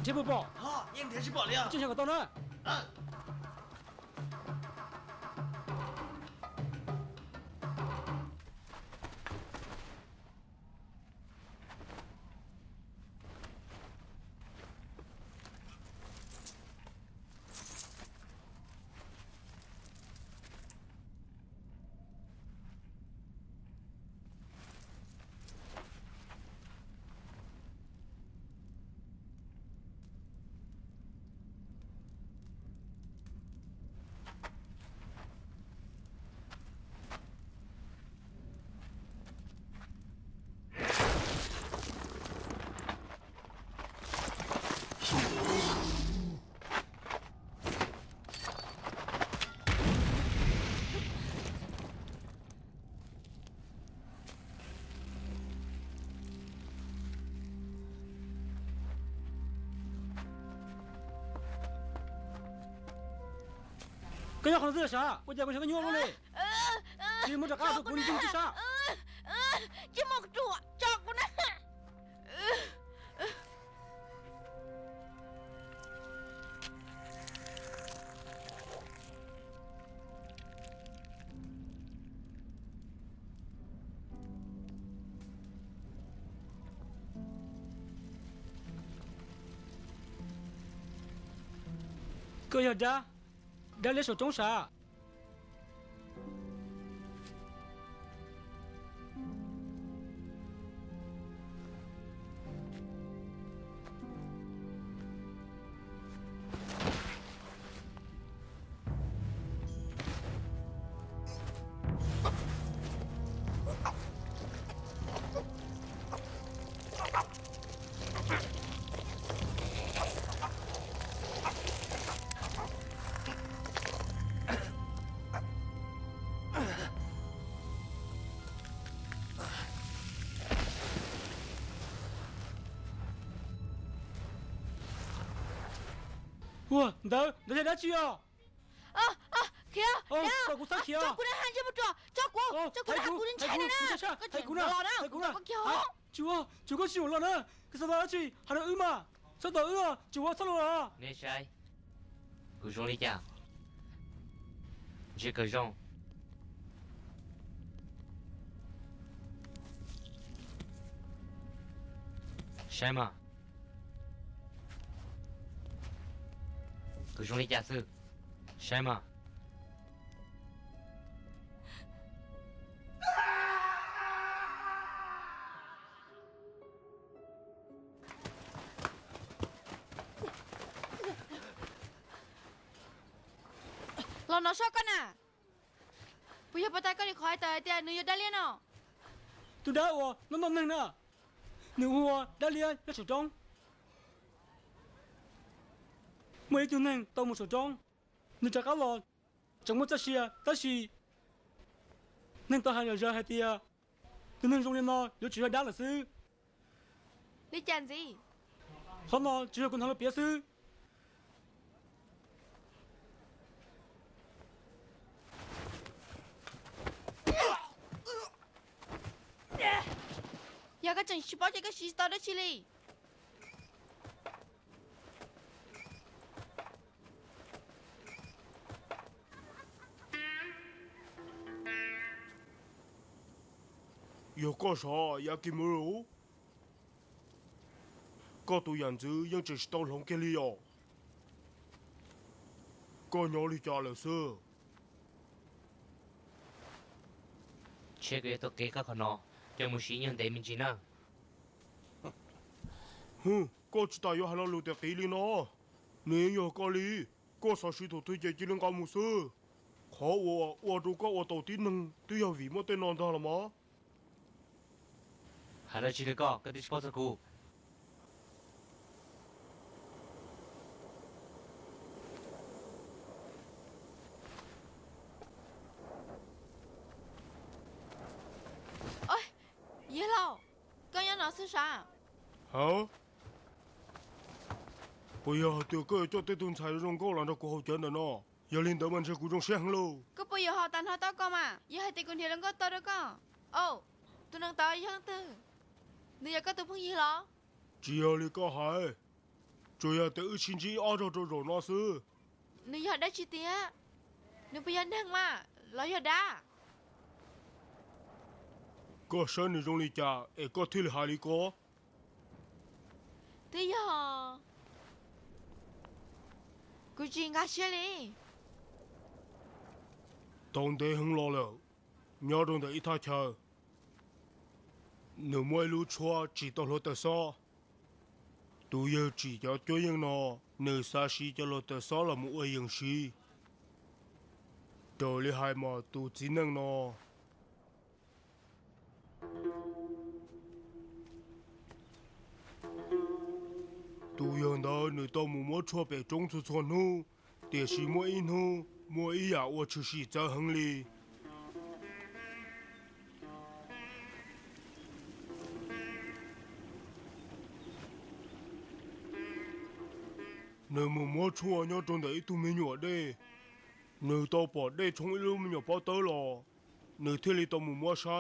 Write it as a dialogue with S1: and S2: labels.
S1: 这不报，
S2: 好，应天是报了。
S1: 就像个到那。
S2: 啊。
S1: 跟要好子啥？我家过像个牛肉嘞。你们这嘎子滚进去啥
S3: ？Chứ một chùa chọc của nó.
S1: Cơ giờ đã lấy sổ trống啥哇，等下来去啊
S3: ！kìa,
S1: tao cũng sát kìa.
S3: cho cô đang cho một trò, cho cô đang đến chạy này nè. Có chuyện lo đó, có kêu.
S1: Chú có chịu lo nè. Cái sao đó chị, hắn đã mà. Sao đó à, chú sao rồi à?
S4: Nè sai, cô rong đi chả. Chỉ cái rong. Sai mà. Cô rong đi chả sư. Sai mà.
S3: Lo nó sao con à? Bây giờ bắt tay con đi khỏi tới tiền nữ đã liên nào?
S1: Tôi đã ủa, nó nằm nè. Nữ hùa đã liên cho sổ trống. Mấy chú nè, tao một sổ trống. Nữ chắc cá lòn. Chẳng muốn chắc xìa, ta xì. Nên tao hành ở giờ hay tìa. Tôi nên trong liên nó, nếu chỉ là đá là sư.
S3: Lý chàn gì?
S1: Không nó, chỉ là con thằng là bia sư.
S3: Giờ cái chân ship cho cái ship đó chi li.
S5: 有个啥也给没有？个都样子样只是到龙给里哦。个鸟里家了是。
S4: Che cái tôi kế các con nó, cho một sĩ nhân để mình chỉ nào.
S5: Có chỉ ta yêu hắn lưu được tí li nó. Nếu yêu có li, có sao sĩ thủ tôi chỉ lên cao một sư. Khó tôi có đầu tiên nâng, tôi yêu vì một tên non ta là mà.
S4: Hắn đã chỉ được có, cái thứ bao giờ cô.
S3: Dễ lâu, con nhớ nó sao?
S5: Hả? Bây giờ tiểu cơ cho tên tuần sai trong câu là nó có hậu chân rồi nó. Giờ lên tới mình sẽ cũng trong xe hàng lâu.
S3: Có bây giờ họ tàn họ tao con mà, giờ hai tên con thiệt là có tao đó con. Ồ, tôi đang tao với hắn tư. Nếu giờ có tôi phong gì lo?
S5: Chỉ ở đây có hai. 主要得亲戚按照这种那是，
S3: nữ giờ đã chi tía nữ bây giờ đang mà lo giờ đã
S5: 个生你中里家，一个体里海里个，
S3: tí giờ cô chuyện ngã xe đi
S5: 当地很老了，鸟中的一台车，你没路错，知道了的啥？都要只要这样呢，你啥事就了的啥了，没会样事。这里还嘛都只能呢。都样的，你到木木错别种出错路，但是没一路，没一样我就是在行里。你木木错鸟种的都没鸟的，你到把的从一路没鸟跑到了，你这里到木木晒。